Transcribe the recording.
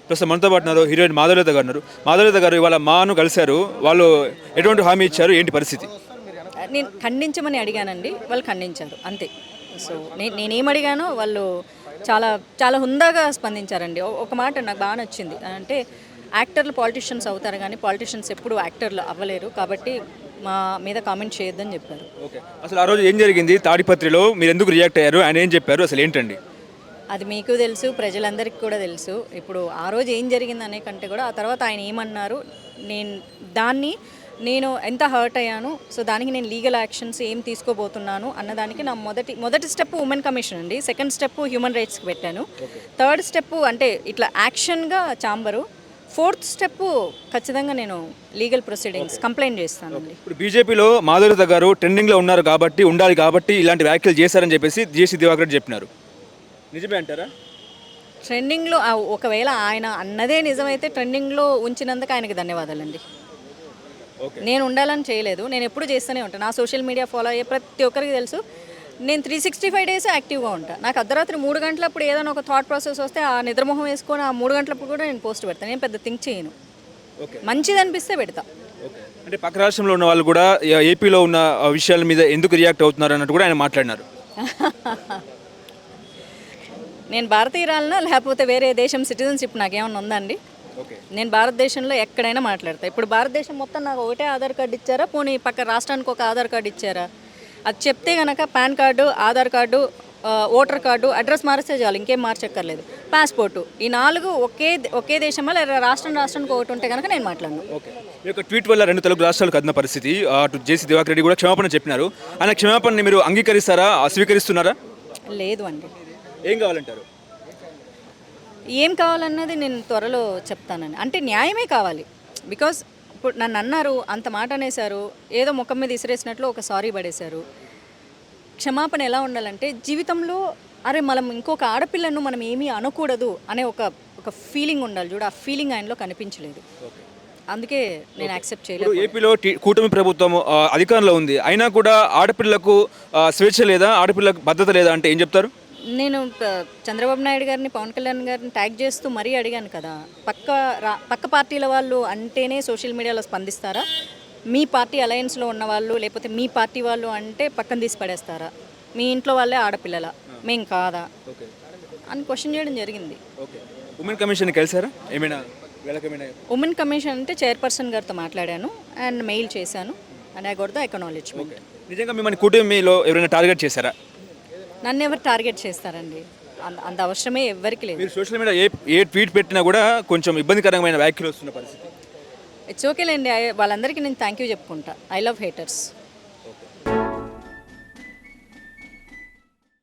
ప్రస్తుతం మనతో పాటు ఉన్నారు హీరోయిన్ మాధవలత గారు ఉన్నారు. మాధవలత గారు ఇవాళ మాను కలిశారు. వాళ్ళు ఎటువంటి హామీ ఇచ్చారు, ఏంటి పరిస్థితి? నేను ఖండించమని అడిగానండి, వాళ్ళు ఖండించారు అంతే. సో నేనేం అడిగానో వాళ్ళు చాలా చాలా హుందాగా స్పందించారండి. ఒక మాట నాకు బాగా నచ్చింది, అంటే యాక్టర్లు పాలిటిషియన్స్ అవుతారు కానీ పాలిటిషియన్స్ ఎప్పుడు యాక్టర్లు అవ్వలేరు, కాబట్టి మా మీద కామెంట్ చేయొద్దని చెప్పారు. ఓకే, అసలు ఆ రోజు ఏం జరిగింది తాడిపత్రిలో, మీరు ఎందుకు రియాక్ట్ అయ్యారు, ఆయన ఏం చెప్పారు, అసలు ఏంటండి? అది మీకు తెలుసు, ప్రజలందరికీ కూడా తెలుసు. ఇప్పుడు ఆ రోజు ఏం జరిగింది అనే కంటే కూడా ఆ తర్వాత ఆయన ఏమన్నారు, నేను ఎంత హర్ట్ అయ్యాను, సో దానికి నేను లీగల్ యాక్షన్స్ ఏం తీసుకోబోతున్నాను అన్నదానికి నా మొదటి స్టెప్ ఉమెన్ కమిషన్ అండి, సెకండ్ స్టెప్ హ్యూమన్ రైట్స్కి పెట్టాను, థర్డ్ స్టెప్ అంటే ఇట్లా యాక్షన్గా ఛాంబరు, ఫోర్త్ స్టెప్ ఖచ్చితంగా నేను లీగల్ ప్రొసీడింగ్స్ కంప్లైంట్ చేస్తానండి. ఇప్పుడు బీజేపీలో మాధవలత గారు ట్రెండింగ్లో ఉన్నారు కాబట్టి, ఉండాలి కాబట్టి ఇలాంటి వ్యాఖ్యలు చేశారని చెప్పేసి జేసీ దివాకర్ రెడ్డి చెప్పినారు. నిజమే అంటారా? ట్రెండింగ్లో ఒకవేళ ఆయన అన్నదే నిజమైతే ట్రెండింగ్లో ఉంచినందుకు ఆయనకి ధన్యవాదాలండి. నేను ఉండాలని చేయలేదు, నేను ఎప్పుడు చేస్తూనే ఉంటాను. నా సోషల్ మీడియా ఫాలో అయ్యే ప్రతి ఒక్కరికి తెలుసు, నేను 365 డేస్ యాక్టివ్గా ఉంటాను. నాకు అర్ధరాత్రి 3 గంటలప్పుడు ఏదైనా ఒక థాట్ ప్రాసెస్ వస్తే ఆ నిద్రమోహం వేసుకొని ఆ 3 గంటలప్పుడు కూడా నేను పోస్ట్ పెడతాను. నేను పెద్ద థింక్ చేయను, మంచిది అనిపిస్తే పెడతా. అంటే పక్క రాష్ట్రంలో ఉన్న వాళ్ళు కూడా ఏపీలో ఉన్న విషయాల మీద ఎందుకు రియాక్ట్ అవుతున్నారు అన్నట్టు కూడా ఆయన మాట్లాడినారు. నేను భారతీయురాలనా లేకపోతే వేరే దేశం సిటిజన్షిప్ నాకేమన్నా ఉందండి? నేను భారతదేశంలో ఎక్కడైనా మాట్లాడతా. ఇప్పుడు భారతదేశం మొత్తం నాకు ఒకటే ఆధార్ కార్డు ఇచ్చారా, పోనీ పక్క రాష్ట్రానికి ఒక ఆధార్ కార్డు ఇచ్చారా? అది చెప్తే కనుక pan card, Aadhaar card, voter card, address మారిస్తే చాలు, ఇంకేం మార్చక్కర్లేదు. పాస్పోర్టు, ఈ 4 ఒకే దేశంలో లేదా రాష్ట్రానికి ఒకటి ఉంటే కనుక నేను మాట్లాడను. ఓకే, మీ యొక్క ట్వీట్ వల్ల 2 తెలుగు రాష్ట్రాలకు అదిన పరిస్థితి. అటు జేసీ దివాకర్ రెడ్డి కూడా క్షమాపణ చెప్పినారు. ఆయన క్షమాపణని మీరు అంగీకరిస్తారా, స్వీకరిస్తున్నారా? లేదు అండి. ఏం కావాలంటారు? ఏం కావాలన్నది నేను త్వరలో చెప్తానండి. అంటే న్యాయమే కావాలి. బికాజ్ ఇప్పుడు నన్ను అన్నారు, అంత మాట అనేశారు, ఏదో ముఖం మీద ఇసిరేసినట్లు ఒక సారీ పడేశారు. క్షమాపణ ఎలా ఉండాలంటే జీవితంలో అరే మనం ఇంకొక ఆడపిల్లను మనం ఏమీ అనకూడదు అనే ఒక ఫీలింగ్ ఉండాలి చూడు, ఆ ఫీలింగ్ ఆయనలో కనిపించలేదు. అందుకే నేను యాక్సెప్ట్ చేయలేదు. ఏపీలో కూటమి ప్రభుత్వం అధికారంలో ఉంది, అయినా కూడా ఆడపిల్లకు స్వేచ్ఛ లేదా, ఆడపిల్లకు భద్రత లేదా అంటే ఏం చెప్తారు? నేను చంద్రబాబు నాయుడు గారిని, పవన్ కళ్యాణ్ గారిని ట్యాగ్ చేస్తూ మరీ అడిగాను కదా, పక్క పార్టీల వాళ్ళు అంటేనే సోషల్ మీడియాలో స్పందిస్తారా, మీ పార్టీ అలయన్స్లో ఉన్న వాళ్ళు లేకపోతే మీ పార్టీ వాళ్ళు అంటే పక్కన తీసి పడేస్తారా, మీ ఇంట్లో వాళ్ళే ఆడపిల్లల, మేం కాదా అని క్వశ్చన్ చేయడం జరిగింది. ఉమెన్ కమిషన్ కలిసారా? ఏమైనా ఉమెన్ కమిషన్ అంటే చైర్పర్సన్ గారితో మాట్లాడాను అండ్ మెయిల్ చేశాను and I got the acknowledgement. నిజంగా మిమ్మల్ని కూటమిలో ఎవరైనా టార్గెట్ చేశారా? నన్ను ఎవరు టార్గెట్ చేస్తారండి? అంత అవసరమే ఎవరికి లేదు. మీరు సోషల్ మీడియా ఏ ట్వీట్ పెట్టినా కూడా కొంచెం ఇబ్బందికరమైన వ్యాఖ్యలు వస్తున్న పరిస్థితి. ఇట్స్ ఓకేలేండి, వాళ్ళందరికీ నేను థ్యాంక్ యూ చెప్పుకుంటా. I love haters.